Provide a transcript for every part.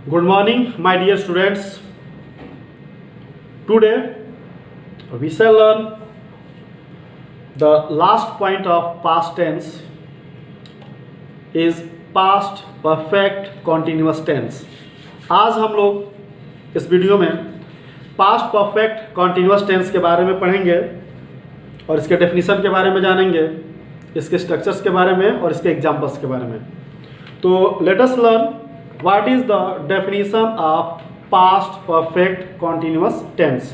Good morning, my dear students. Today we shall learn the last point of past tense is past perfect continuous tense. आज हम लोग इस video में past perfect continuous tense के बारे में पढ़ेंगे और इसके डेफिनेशन के बारे में जानेंगे, इसके स्ट्रक्चर्स के बारे में और इसके एग्जांपल्स के बारे में। तो let us learn what is the definition of past perfect continuous tense.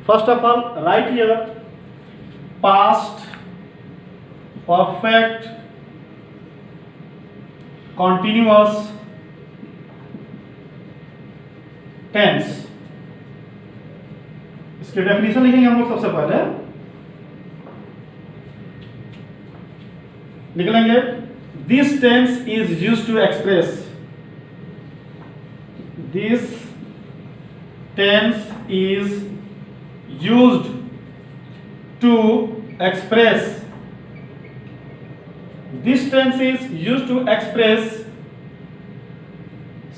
First of all write here past perfect continuous tense. इसकी डेफिनेशन लिखेंगे हम लोग। सबसे पहले निकलेंगे this tense is used to express, this tense is used to express, this tense is used to express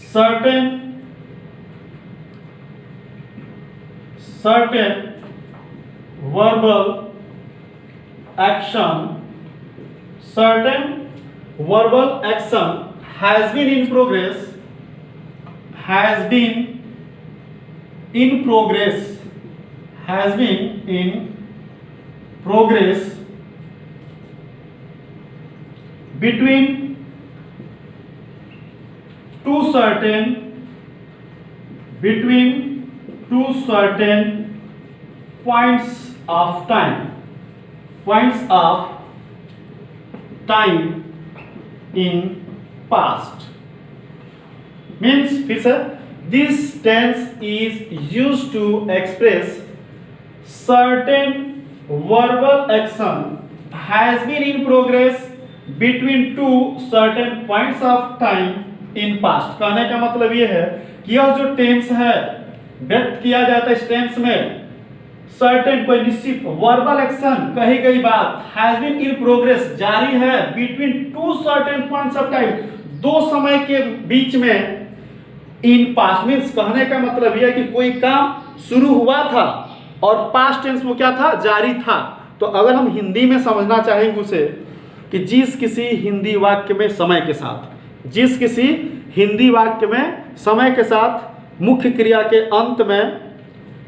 certain verbal action, certain verbal action has been in progress, has been in progress between two certain points of time in past। Means फिर से this tense is used to express certain verbal action has been in progress between two certain points of time in past. कहने का मतलब ये है कि यह जो टेंस है व्यक्त किया जाता है, इस टेंस में सर्टेन कोई निश्चित वर्बल एक्शन कही गई बात हैज बीन इन प्रोग्रेस जारी है between two certain points of time, दो समय के बीच में इन पास्ट। मीन्स कहने का मतलब यह कि कोई काम शुरू हुआ था और पास्ट टेंस वो क्या था, जारी था। तो अगर हम हिंदी में समझना चाहेंगे उसे कि जिस किसी हिंदी वाक्य में समय के साथ, जिस किसी हिंदी वाक्य में समय के साथ मुख्य क्रिया के अंत में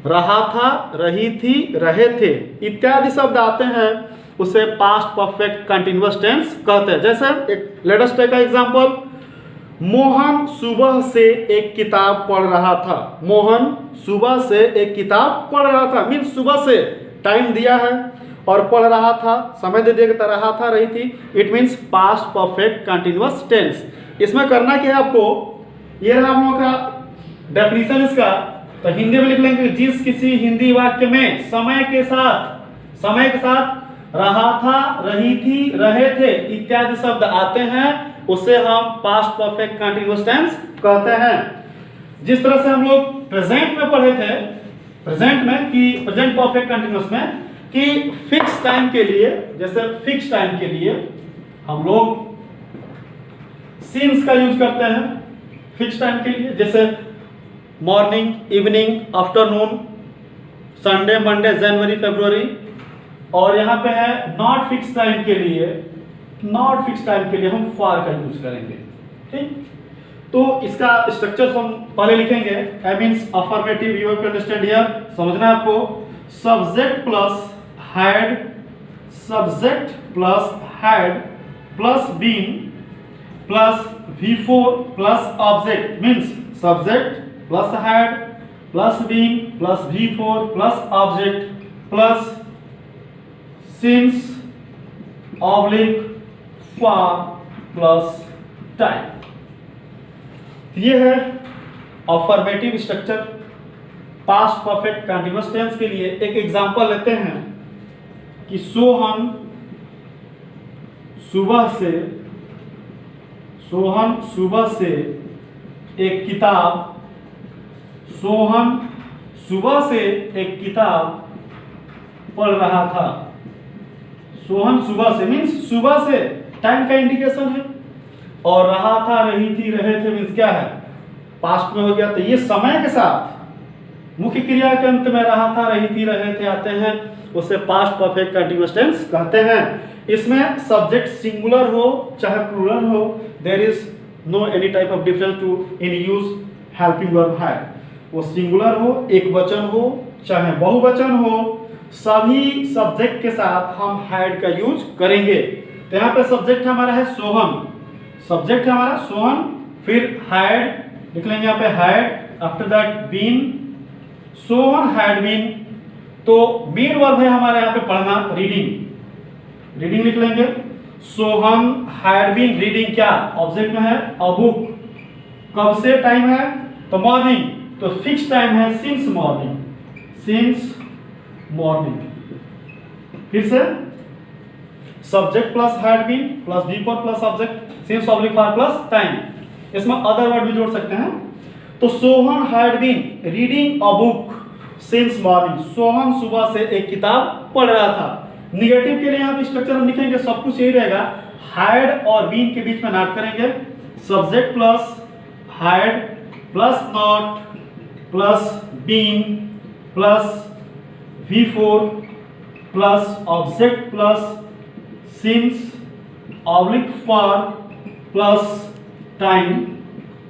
रहा था, रही थी, रहे थे इत्यादि शब्द आते हैं, उसे पास्ट परफेक्ट कंटिन्यूअस टेंस कहते हैं। जैसे एक let us take example, Mohan सुबह से एक किताब पढ़ रहा था। मोहन सुबह से एक किताब पढ़ रहा था मीन्स सुबह से टाइम दिया है और पढ़ रहा था, समय दे दिया, रहा था, रही थी। It means past perfect continuous tense. इसमें करना क्या है आपको, ये रहा हम लोग का डेफिनेशन इसका। तो हिंदी में लिख लेंगे जिस किसी हिंदी वाक्य में समय के साथ रहा था, रही थी, रहे थे इत्यादि शब्द आते हैं, उसे हम पास्ट परफेक्ट कंटिन्यूअस टेंस कहते हैं। जिस तरह से हम लोग प्रेजेंट में पढ़े थे, प्रेजेंट में कि प्रेजेंट परफेक्ट कंटिन्यूअस में कि फिक्स टाइम के लिए, जैसे फिक्स टाइम के लिए हम लोग सिंस का यूज करते हैं फिक्स टाइम के लिए, जैसे morning, evening, afternoon, Sunday, Monday, जनवरी, फरवरी। और यहाँ पे है नॉट फिक्स टाइम के लिए, नॉट फिक्स टाइम के लिए हम फॉर का यूज करेंगे। ठीक, तो इसका स्ट्रक्चर हम पहले लिखेंगे। I means affirmative, you have to understand here, समझना है आपको। Subject plus had plus been plus V4 plus object. Means subject plus had plus been plus V4 plus object plus since oblique for plus time. ये है affirmative structure past perfect continuous tense के लिए। एक example लेते हैं कि सोहन सुबह से एक किताब पढ़ रहा था। सोहन सुबह से मीन्स सुबह से टाइम का इंडिकेशन है, और रहा था, रही थी, रहे थे मीन्स क्या है, पास्ट में हो गया, तो ये समय के साथ मुख्य क्रिया के अंत में रहा था, रही थी, रहे थे आते हैं, उसे पास्ट परफेक्ट कंटीन्यूअस टेंस कहते हैं। इसमें सब्जेक्ट सिंगुलर हो चाहे प्लूरल हो, there is no any type of difference to in use helping verb had. वो सिंगुलर हो, एक वचन हो चाहे बहुवचन हो, सभी सब्जेक्ट के साथ हम हैड का यूज करेंगे। तो यहाँ पे सब्जेक्ट हमारा है सोहन, सब्जेक्ट है हमारा सोहन, फिर हैड लिख लेंगे यहाँ पे had, after that been, Sohan had been. तो मेन वर्ब है हमारा यहाँ पे पढ़ना, रीडिंग, रीडिंग लिख लेंगे। सोहन हैड बीन रीडिंग, क्या ऑब्जेक्ट में है अ बुक, कब से टाइम है तो मॉर्निंग, तो फिक्स टाइम है सिंस मॉर्निंग, सिंस मॉर्निंग। फिर से subject plus had been plus V four plus object since oblique for plus time, इसमें अदर वर्ड भी जोड़ सकते हैं। तो Sohan had been reading a book since morning, Sohan सुबह से एक किताब पढ़ रहा था। निगेटिव के लिए यहाँ पे स्ट्रक्चर हम लिखेंगे, सब कुछ यही रहेगा, हैड और बीन के बीच में नॉट करेंगे, subject plus had plus not plus been plus V4 plus object plus since oblique for plus time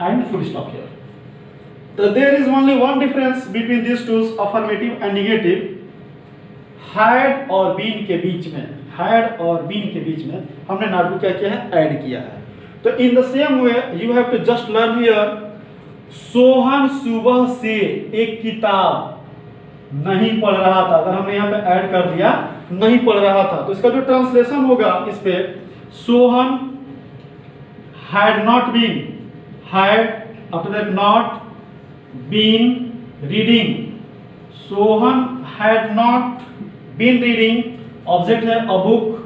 and full stop here. तो there is only one difference between this two, affirmative and negative. Had और been के बीच में, had और been के बीच में हमने नॉट को क्या किया है, ऐड किया है। तो in the same way you have to just learn here, Sohan सुबह से एक किताब नहीं पढ़ रहा था, अगर हमने यहाँ पे ऐड कर दिया नहीं पढ़ रहा था, तो इसका जो ट्रांसलेशन होगा इस पे, Sohan had not been, had after that not been reading, Sohan had not been reading, object है अ बुक,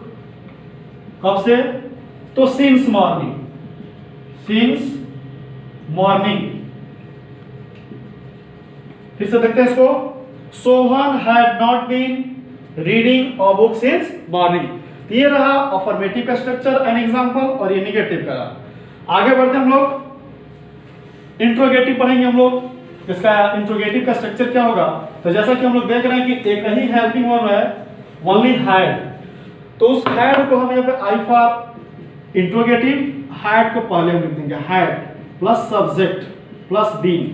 कब से तो सिंस मॉर्निंग, सिंस मॉर्निंग। फिर से देखते हैं इसको, Sohan had not been reading a book since morning. ये रहा अफर्मेटिव का स्ट्रक्चर एंड एग्जांपल, और ये नेगेटिव का रहा। आगे बढ़ते हम लोग इंट्रोगेटिव पढ़ेंगे हम लोग। इसका इंट्रोगेटिव का स्ट्रक्चर क्या होगा, तो जैसा कि हम लोग देख रहे हैं कि एक ही हेल्पिंग वर्ब है, ओनली हैड, तो उस हैड को हम यहाँ पे आई फॉर इंट्रोगेटिव, हैड को पहले हम लिख देंगे, had plus subject plus been,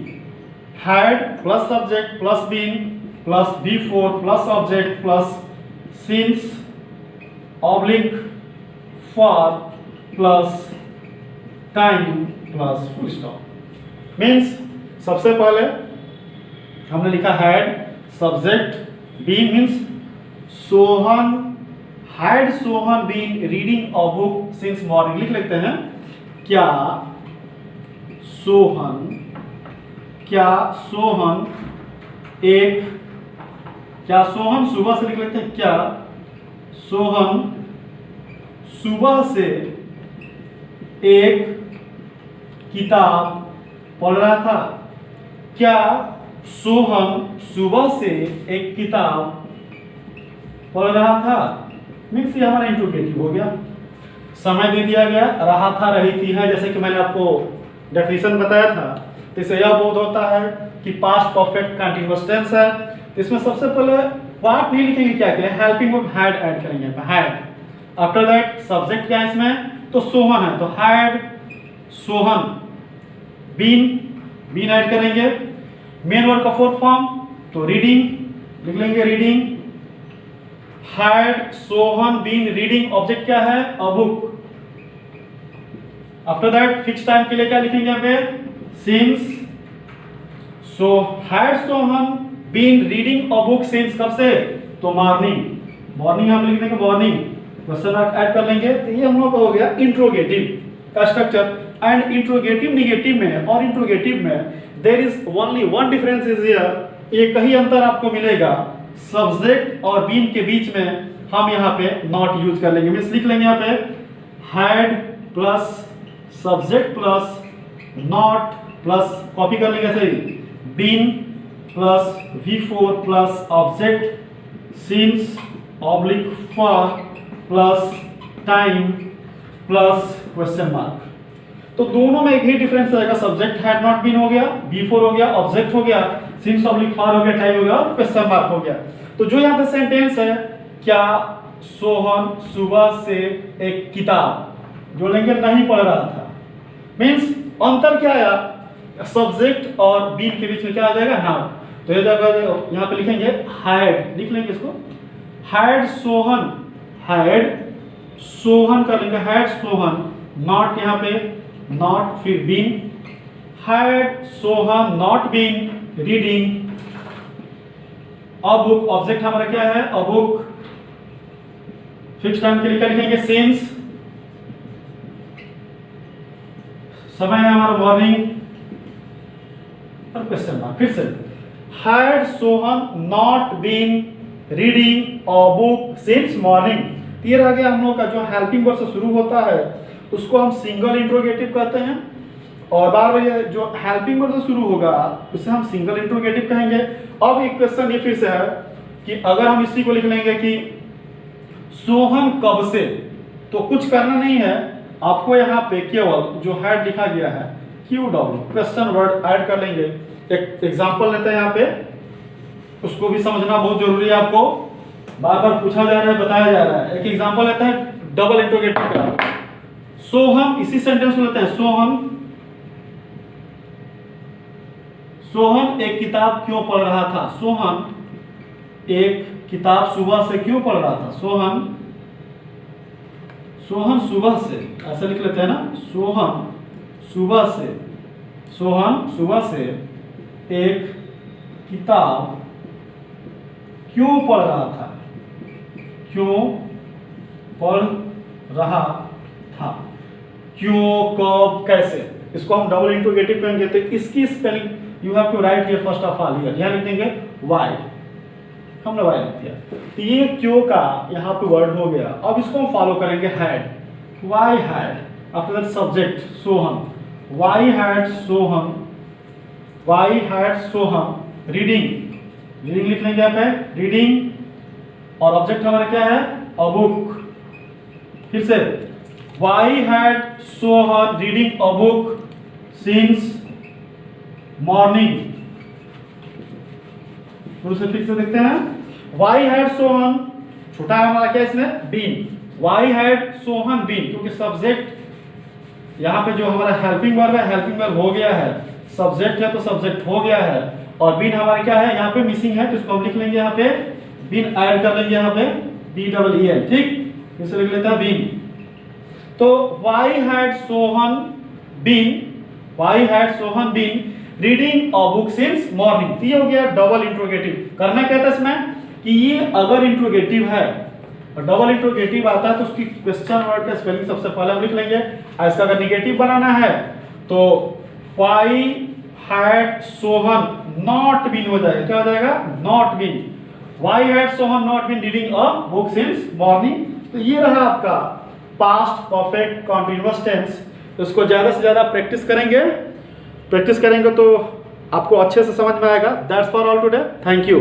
had plus subject plus been plus V4 plus object plus since oblique for plus time plus full stop. Means सबसे पहले हमने लिखा had, subject, been means Sohan, had Sohan been reading a book since morning, लिख लेते हैं, क्या सोहन एक, क्या सोहन सुबह से, लिख लेते हैं, क्या सोहन सुबह से एक किताब पढ़ रहा था, क्या सोहन सुबह से एक किताब पढ़ रहा था। मीन्स ये हमारा इंट्रोगेटिव हो गया, समय दे दिया गया, रहा था, रही थी, है, जैसे कि मैंने आपको डेफिनेशन बताया था। तो इससे यह बोध होता है कि पास्ट परफेक्ट कंटीन्यूअस टेंस है। तो इसमें सबसे पहले पार्ट नहीं लिखेंगे, क्या करें, हेल्पिंग वर्ब हैड ऐड करेंगे, हैड, आफ्टर दैट सब्जेक्ट क्या है इसमें, तो सोहन है, तो हैड सोहन, बीन ऐड करेंगे, मेन वर्ड का फोर्थ फॉर्म तो रीडिंग, लिख लेंगे reading, had Sohan been reading, object क्या है a book, after that fix time के लिए क्या लिखेंगे यहाँ पे, since, so had Sohan been reading a book since, कब से, तो मॉर्निंग, मॉर्निंग हम लिख देंगे मॉर्निंग, क्वेश्चन मार्क ऐड कर लेंगे। तो ये हम लोग का हो गया इंट्रोगेटिव का स्ट्रक्चर। एंड इंट्रोगेटिव नेगेटिव में और इंट्रोगेटिव में there is only one difference is here, एक ही अंतर आपको मिलेगा, सब्जेक्ट और बीन के बीच में हम यहाँ पे नॉट यूज कर लेंगे। मींस लिख लेंगे यहाँ पे had plus subject plus not plus, copy कर लेंगे सही, been plus V4 plus object since oblique for plus time plus question mark. तो दोनों में एक ही डिफरेंस रहेगा, सब्जेक्ट हैड नॉट बीन हो गया, बिफोर हो गया, ऑब्जेक्ट हो गया, सिंस ऑब्लिक फॉर हो गया, टाइम हो गया और क्वेश्चन मार्क हो गया। तो जो यहाँ पे सेंटेंस है, क्या सोहन सुबह से एक किताब जो लेंगे नहीं पढ़ रहा था, मीन्स अंतर क्या आया, सब्जेक्ट और बीन के बीच में क्या आ जाएगा, नाउन। तो ये जगह यहाँ पे लिखेंगे हैड, लिख लेंगे इसको, हैड सोहन, हैड सोहन कर लेंगे, हैड सोहन, नॉट यहाँ पे नॉट, फिर been, had Sohan not been reading a book, object हमारा क्या है, अ बुक, फिक्स टाइम के लिए क्या लिखेंगे, सिंस, समय है हमारा मॉर्निंग और क्वेश्चन मार्क। फिर से had Sohan not been reading a book since morning. ये रह गया हम लोग का जो हेल्पिंग वर्ब से शुरू होता है उसको हम सिंगल इंट्रोगेटिव कहते हैं, और बार बार ये जो हेल्पिंग वर्ब से शुरू होगा उसे हम सिंगल इंट्रोगेटिव कहेंगे। अब एक क्वेश्चन ये फिर से है कि अगर हम इसी को लिख लेंगे कि सोहन कब से, तो कुछ करना नहीं है आपको, यहाँ पे केवल जो हैड लिखा गया है Q W question word add कर लेंगे। एक एग्जांपल लेते हैं यहाँ पे, उसको भी समझना बहुत जरूरी है, आपको बार बार पूछा जा रहा है, बताया जा रहा है। एक एग्जांपल लेते हैं डबल इंट्रोगेटिव का, सोहन, इसी सेंटेंस को लेते हैं, सोहन एक किताब क्यों पढ़ रहा था, सोहन एक किताब सुबह से क्यों पढ़ रहा था, सोहन सुबह से, ऐसा लिख लेते हैं ना, सोहन सुबह से एक किताब क्यों पढ़ रहा था, क्यों पढ़ रहा था, क्यों, कब, कैसे, इसको हम डबल इंट्रोगेटिव कहेंगे। तो इसकी spelling you have to write here first of all, यहाँ लिख देंगे वाई, हमने वाई लिख दिया। तो ये क्यों का यहाँ पे वर्ड हो गया। अब इसको हम फॉलो करेंगे had, why had, after that subject Sohan, why had Sohan, reading लिख लेंगे यहाँ पे, रीडिंग, और ऑब्जेक्ट हमारा क्या है, अ बुक। फिर से why had Sohan reading a book since morning. शुरू से फिर से देखते हैं, वाई हैड सोहन, छोटा है हमारा क्या इसमें, been, why had Sohan been, क्योंकि सब्जेक्ट यहाँ पे जो हमारा हेल्पिंग वर्ब है, हेल्पिंग वर्ब हो गया है, सब्जेक्ट है तो सब्जेक्ट हो गया है, और बीन हमारा क्या है, यहाँ पे मिसिंग है, तो इसको हम लिख लेंगे यहाँ पे, बीन ऐड कर लेंगे यहाँ पे, BEEN, ठीक, इसे लिख लेते हैं बीन। तो why had Sohan been reading a book since morning. ये हो गया डबल इंट्रोगेटिव। करना क्या था इसमें कि ये अगर इंट्रोगेटिव है और डबल इंट्रोगेटिव आता है तो उसकी क्वेश्चन वर्ड का स्पेलिंग सबसे पहले हम लिख लेंगे। इसका अगर निगेटिव बनाना है तो why had Sohan not been हो जाएगा, क्या हो जाएगा, not been, why had Sohan not been reading a book since morning. तो ये रहा आपका पास्ट परफेक्ट कॉन्टिन्यूअस टेंस। इसको ज्यादा से ज्यादा प्रैक्टिस करेंगे तो आपको अच्छे से समझ में आएगा। That's for all today, thank you.